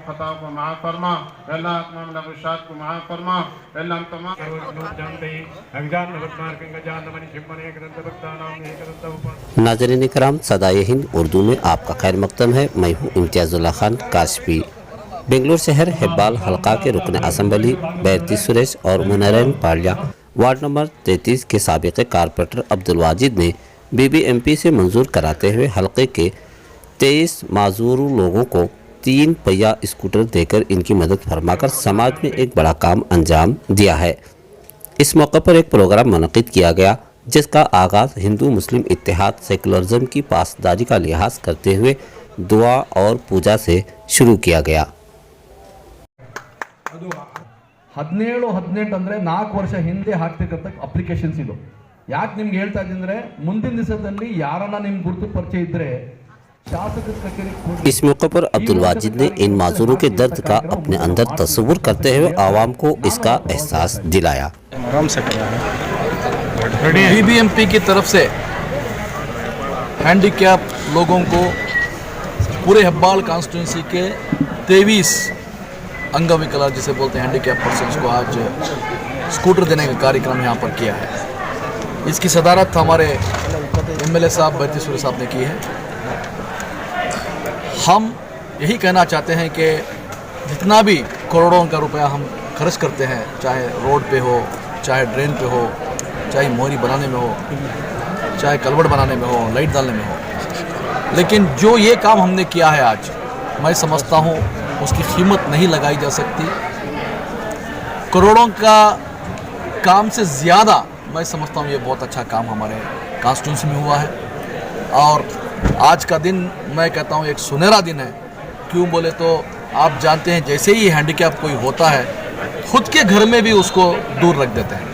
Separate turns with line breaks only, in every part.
खताओं को माफ़ फरमा, अल्लाह तमाम लग़ुशात को माफ़ फरमा, अल्लाह हम तमाम
नाज़रीन कराम, सदाए हिंद उर्दू में आपका खैर मक़दम है। मैं हूँ इम्तियाज़ुल्लाह खान काशफी। बेंगलुरु शहर हेब्बाल हल्का के रुकन असम्बली बैरती सुरेश और मुनैरन पालिया वार्ड नंबर 33 के साबिक़ कारपोरेटर अब्दुल वाजिद ने BBMP से मंजूर कराते हुए हल्के के 23 माजूर लोगों को 3 पहिया स्कूटर देकर इनकी मदद फरमाकर समाज में एक बड़ा काम अंजाम दिया है। इस मौके पर एक प्रोग्राम मुनक़िद किया गया, जिसका आगाज़ हिंदू मुस्लिम इत्तेहाद सेकुलरिज्म की पासदारी का लिहाज करते हुए दुआ और पूजा से शुरू किया गया।
17-18 ಅಂದರೆ 4 ವರ್ಷ ಹಿಂದೆ ಹಾಕ್ತಿರ್ತಕ್ಕ ಅಪ್ಲಿಕೇಶನ್ಸ್ ಇದು. ಯಾಕೆ ನಿಮ್ಗೆ ಹೇಳ್ತಾ ಇದ್ದೀನಿ ಅಂದ್ರೆ ಮುಂದಿನ ದಿವಸದಲ್ಲಿ ಯಾರನ್ನ ನಿಮ್ಗೆ ಗುರುತು ಪರಿಚಯ ಇದ್ರೆ ಶಾಸಕರ ಕಚೇರಿಗೆ
इस मौके पर अब्दुल वाजिद ने इन माजूरों के दर्द का अपने अंदर तस्वुर करते हुए आवाम को इसका एहसास दिलाया।
BBMP की तरफ से हैंडीकैप लोगों को पूरे हेब्बाल कॉन्स्टिट्यूंसी के 23 अंगविकला जिसे बोलते हैं हैंडीकैप पर्सन्स को आज स्कूटर देने का कार्यक्रम यहाँ पर किया है। इसकी सदारत हमारे MLA साहब बैरती सुरेश साहब ने की है। हम यही कहना चाहते हैं कि जितना भी करोड़ों का रुपया हम खर्च करते हैं, चाहे रोड पे हो, चाहे ड्रेन पे हो, चाहे मोहरी बनाने में हो, चाहे कलवट बनाने में हो, लाइट डालने में हो, लेकिन जो ये काम हमने किया है आज, मैं समझता हूँ उसकी कीमत नहीं लगाई जा सकती। करोड़ों का काम से ज़्यादा मैं समझता हूँ ये बहुत अच्छा काम हमारे कॉन्स्टिट्यूंसी में हुआ है। और आज का दिन मैं कहता हूँ एक सुनहरा दिन है। क्यों बोले तो आप जानते हैं जैसे ही हैंडीकैप कोई होता है, खुद के घर में भी उसको दूर रख देते हैं,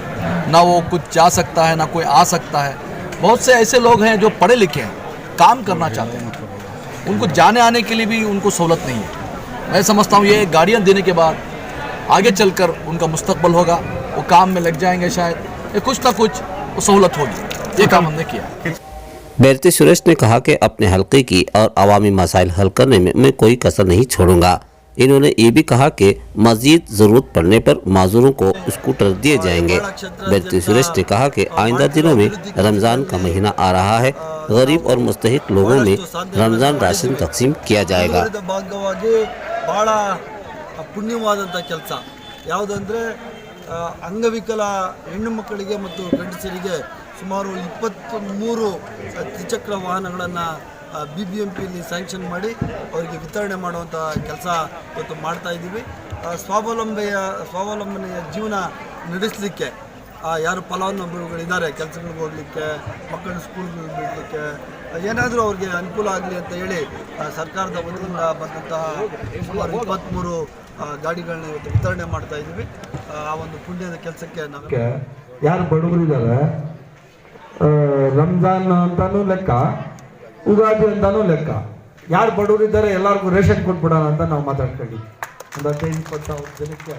ना वो कुछ जा सकता है, ना कोई आ सकता है। बहुत से ऐसे लोग हैं जो पढ़े लिखे हैं, काम करना चाहते हैं, उनको जाने आने के लिए भी उनको सहूलत नहीं है। मैं समझता हूँ ये गाड़ियाँ देने के बाद आगे चलकर उनका मुस्तकबल होगा, वो काम में लग जाएंगे, शायद ये कुछ ना कुछ सहूलत होगी। ये काम हमने किया।
बैरती सुरेश ने कहा कि अपने हल्के की और अवामी मसाइल हल करने में मैं कोई कसर नहीं छोड़ूंगा। इन्होंने ये भी कहा कि मजीद ज़रूरत पड़ने पर माजूरों को स्कूटर दिए जाएंगे। बैरती सुरेश ने कहा कि आइंदा दिनों में रमज़ान का महीना आ रहा है, गरीब और मुस्तहिक लोगों में रमज़ान राशन तकसीम किया जाएगा।
ಭಾಳ ಪುಣ್ಯವಾದಂಥ ಕೆಲಸ ಯಾವುದಂದರೆ ಅಂಗವಿಕಲ ಹೆಣ್ಣು ಮಕ್ಕಳಿಗೆ ಮತ್ತು ಗಂಡಸರಿಗೆ ಸುಮಾರು 23 ದ್ವಿಚಕ್ರ ವಾಹನಗಳನ್ನು BBMPಯಲ್ಲಿ ಸ್ಯಾಂಕ್ಷನ್ ಮಾಡಿ ಅವರಿಗೆ ವಿತರಣೆ ಮಾಡುವಂಥ ಕೆಲಸ ಇವತ್ತು ಮಾಡ್ತಾ ಇದ್ದೀವಿ। ಸ್ವಾವಲಂಬನೆಯ ಜೀವನ ನಡೆಸಲಿಕ್ಕೆ ಯಾರು ಫಲಾನುಭವಿಗಳಿದ್ದಾರೆ, ಕೆಲಸಗಳಿಗೆ ಹೋಗಲಿಕ್ಕೆ, ಮಕ್ಕಳ ಸ್ಕೂಲ್ಗಳಿಗೆ ಬಿಡಲಿಕ್ಕೆ, ಏನಾದರೂ ಅವ್ರಿಗೆ ಅನುಕೂಲ ಆಗಲಿ ಅಂತ ಹೇಳಿ ಸರ್ಕಾರದ ವತಿಯಿಂದ ಬಂದಂತಹ ಸುಮಾರು 23 ಗಾಡಿಗಳನ್ನ ಇವತ್ತು ವಿತರಣೆ ಮಾಡ್ತಾ ಇದ್ದೀವಿ। ಆ ಒಂದು ಪುಣ್ಯದ ಕೆಲಸಕ್ಕೆ ನಾವು
ಯಾರು ಬಡವರಿದ್ದಾರೆ, ರಂಜಾನ್ ಅಂತಾನೂ ಲೆಕ್ಕ, ಉಗಾದಿ ಅಂತಾನೂ ಲೆಕ್ಕ, ಯಾರು ಬಡವರಿದ್ದಾರೆ ಎಲ್ಲರಿಗೂ ರೇಷನ್ ಕೊಟ್ಬಿಡೋಣ ಅಂತ ನಾವು ಮಾತಾಡ್ತೀವಿ। ಒಂದು 15-20 ಜನಕ್ಕೆ